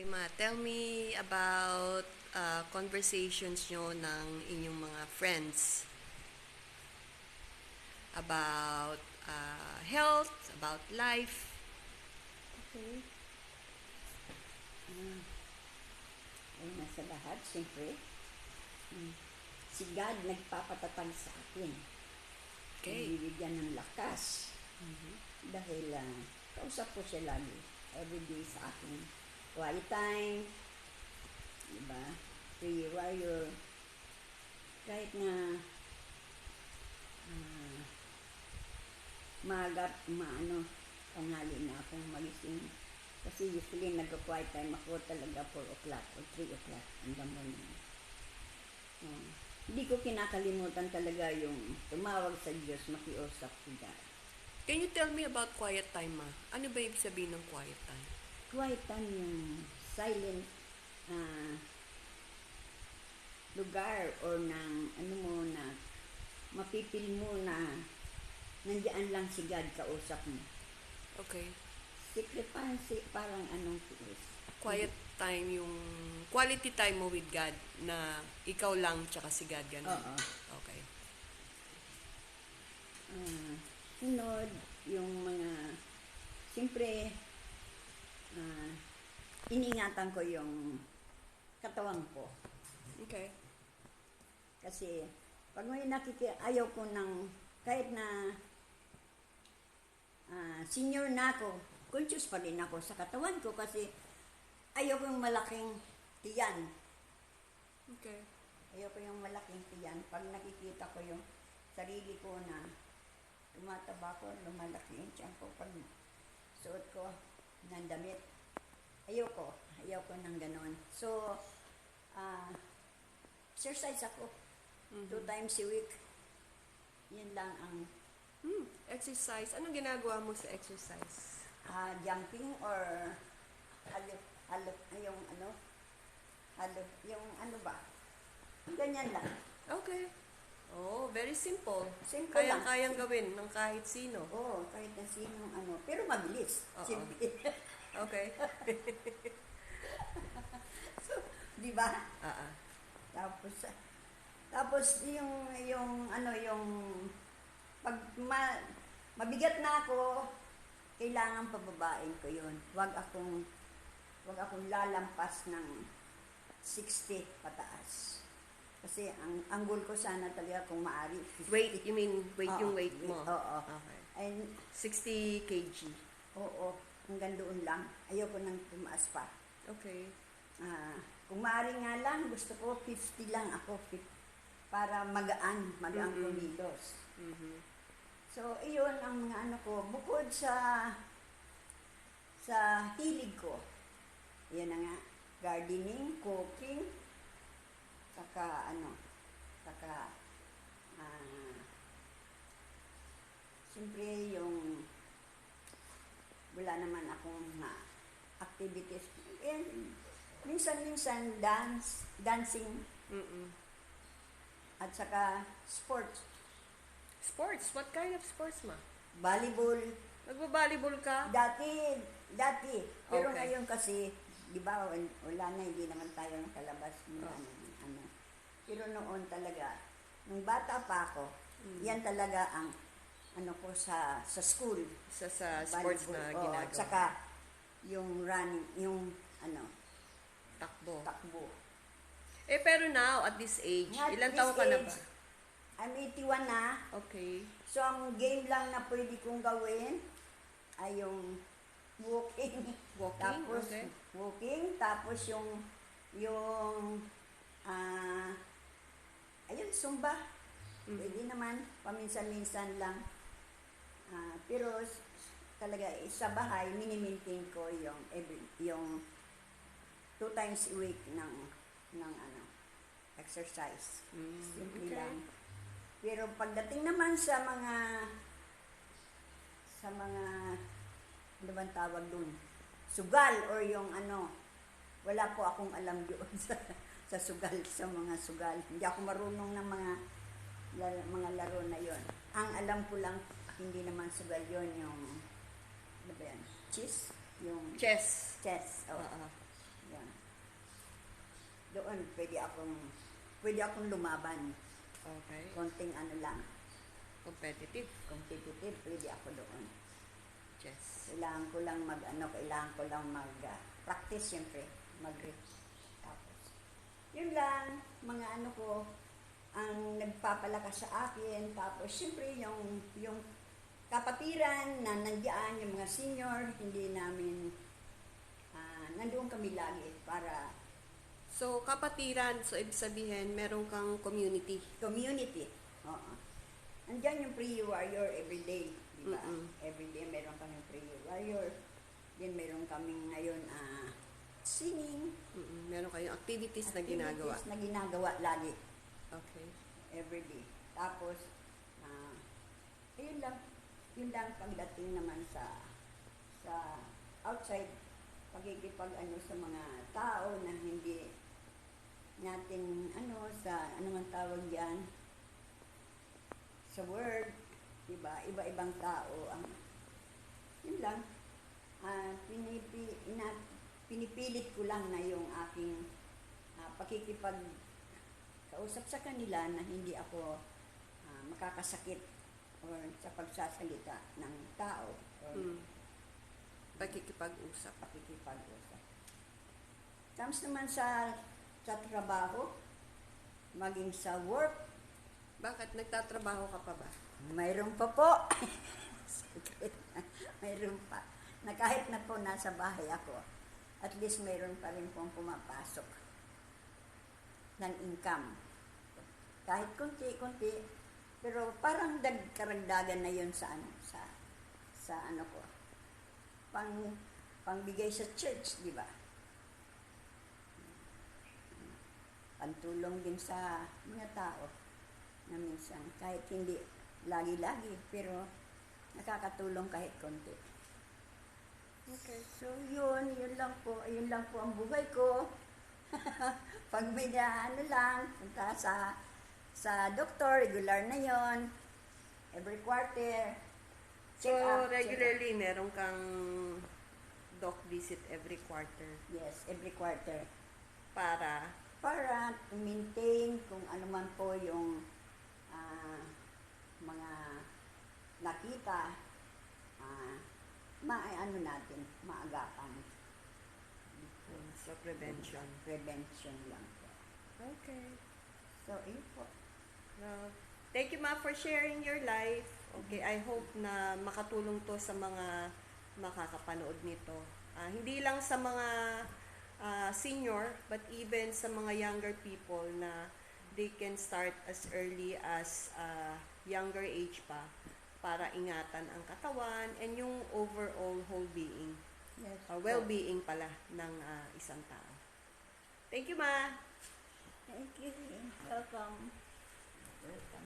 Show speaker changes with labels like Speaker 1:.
Speaker 1: Okay, Ma, tell me about conversations nyo ng inyong mga friends about health, about life.
Speaker 2: Okay. Una sa lahat, siyempre, si God nagpapatatag sa akin.
Speaker 1: Okay.
Speaker 2: Nagbibigyan ng lakas. Dahil kausap ko siya lagi. Everyday sa akin. Quiet time. Diba? Prayer warrior. Kahit na tanghali na akong magising. Kasi usually nag-quiet time ako talaga 4 o'clock or 3 o'clock in the morning. Hindi ko kinakalimutan talaga yung tumawag sa Diyos, makiusap si God.
Speaker 1: Can you tell me about quiet time, Ma? Ano ba ibig sabihin ng quiet time?
Speaker 2: Quiet time yung silent lugar or ng na mapipil mo na nandiyan lang si God kausap mo.
Speaker 1: Okay.
Speaker 2: Secrepancy, parang
Speaker 1: Quiet time, yung quality time mo with God na ikaw lang tsaka si God, ganun.
Speaker 2: Oo.
Speaker 1: Okay.
Speaker 2: Sunod, yung mga, siyempre, iningatan ko yung katawan ko.
Speaker 1: Okay.
Speaker 2: Kasi, pag may ayaw ko ng, kahit na senior na ako, conscious pa rin ako sa katawan ko kasi ayaw ko yung malaking tiyan.
Speaker 1: Okay.
Speaker 2: Ayaw ko yung malaking tiyan. Pag nakikita ko yung sarili ko na tumataba ko, lumalaki yung tiyan ko pag suot ko ng damit. Ayaw ko ng ganon. So, exercise ako. 2 times a week. Yan lang ang
Speaker 1: Exercise. Anong ginagawa mo sa exercise?
Speaker 2: jumping or ganyan lang.
Speaker 1: Okay. Oh, very simple.
Speaker 2: Simple lang.
Speaker 1: Kayang gawin ng kahit sino.
Speaker 2: Oo, kahit na sinong pero mabilis.
Speaker 1: Oo.
Speaker 2: Simple.
Speaker 1: Okay.
Speaker 2: So, di ba? Tapos yung pag mabigat na ako, kailangan pababain ko yun. Wag akong lalampas ng 60 pataas. Kasi ang goal ko sana talaga kung maaari. 50.
Speaker 1: Weight, you mean yung weight mo?
Speaker 2: Oo.
Speaker 1: Okay.
Speaker 2: And
Speaker 1: 60 kg.
Speaker 2: oo, hanggang doon lang. Ayoko nang tumaas pa.
Speaker 1: Okay.
Speaker 2: Kung maaari nga lang, gusto ko 50 lang ako. Para magaan kumilos. So, iyon ang mga ko. Bukod sa hilig ko, yan na nga, gardening, cooking, saka siyempre yung wala naman akong activities. Minsan dancing, at saka sports.
Speaker 1: Sports? What kind of sports, Ma?
Speaker 2: Volleyball.
Speaker 1: Nagba-volleyball ka?
Speaker 2: Dati. Pero
Speaker 1: Okay.
Speaker 2: ngayon kasi, di ba, wala na, hindi naman tayo nakalabas. Pero noon talaga, nung bata pa ako, yan talaga ang ko sa school.
Speaker 1: Sa sports na ginagawa.
Speaker 2: At saka, yung running, yung
Speaker 1: takbo. Pero now, at this age, ilang taon ka na ba?
Speaker 2: I'm 81 na.
Speaker 1: Okay.
Speaker 2: So, ang game lang na pwede kong gawin ay yung walking. Tapos,
Speaker 1: okay.
Speaker 2: Walking. Tapos yung Zumba. Pwede naman. Paminsan-minsan lang. Pero, talaga, sa bahay, mini-maintain ko yung 2 times a week ng exercise. Simple
Speaker 1: okay.
Speaker 2: lang. Pero pagdating naman sa mga ano bang tawag dun? Sugal or yung wala po akong alam doon sa sugal, sa mga sugal. Hindi ako marunong ng mga laro na yon. Ang alam ko lang, hindi naman sugal yon, yung ano ba yan? Chess? Yung
Speaker 1: Chess.
Speaker 2: chess. Oh.
Speaker 1: Oo.
Speaker 2: Yan. doon, pwede akong lumaban.
Speaker 1: Okay.
Speaker 2: Konting ano lang,
Speaker 1: Competitive.
Speaker 2: competitive, pwede ako doon.
Speaker 1: Yes.
Speaker 2: Kailangan ko lang practice siyempre, tapos, yun lang, mga ano ko, ang nagpapalakas sa akin, tapos siyempre yung kapatiran na nandiyan, yung mga senior, hindi namin, nandoon kami lagi para
Speaker 1: So, kapatiran, so ibig sabihin, meron kang community.
Speaker 2: community. Oo. Andiyan yung prayer warrior everyday, di ba?
Speaker 1: Mm-mm.
Speaker 2: Everyday meron kaming prayer warrior. Then meron kaming ngayon singing,
Speaker 1: Meron kayong activities na ginagawa.
Speaker 2: activities na ginagawa lagi,
Speaker 1: Okay.
Speaker 2: everyday. Tapos, yun lang pagdating naman sa outside, pagkikipag-ano sa mga tao na hindi natin, sa, man tawag yan, sa word, diba, iba-ibang tao, yun lang, pinipilit ko lang na yung aking pakikipag-kausap sa kanila na hindi ako makakasakit or sa pagsasalita ng tao or
Speaker 1: Pagkikipag-usap.
Speaker 2: pakikipag-usap. Comes naman sa trabaho, maging sa work,
Speaker 1: Bakit? Nagtatrabaho ka pa ba?
Speaker 2: mayroon pa po. Mayroon pa. Na kahit na po nasa bahay ako, at least mayroon pa rin pong pumapasok ng income. Kahit konti-konti, pero parang karagdagan na yun sa ano ko. Pangbigay sa church, di ba? Pantulong din sa mga tao na minsan, kahit hindi lagi-lagi, pero nakakatulong kahit konti.
Speaker 1: Okay.
Speaker 2: So yun lang po ang buhay ko. Pag may punta sa doktor, regular na yon, every quarter.
Speaker 1: So, regularly, meron kang doc visit every quarter
Speaker 2: Yes, every quarter.
Speaker 1: para
Speaker 2: Para to maintain kung ano man po yung mga nakita, maagapan.
Speaker 1: sa prevention.
Speaker 2: Prevention lang po.
Speaker 1: Okay.
Speaker 2: So, yun po.
Speaker 1: Well, thank you, Ma, for sharing your life. Okay, I hope na makatulong to sa mga makakapanood nito. Hindi lang sa mga senior, but even sa mga younger people na they can start as early as younger age pa para ingatan ang katawan and yung overall whole being,
Speaker 2: Yes.
Speaker 1: well-being pala ng isang tao. Thank you, Ma!
Speaker 2: Thank you. Welcome. Welcome.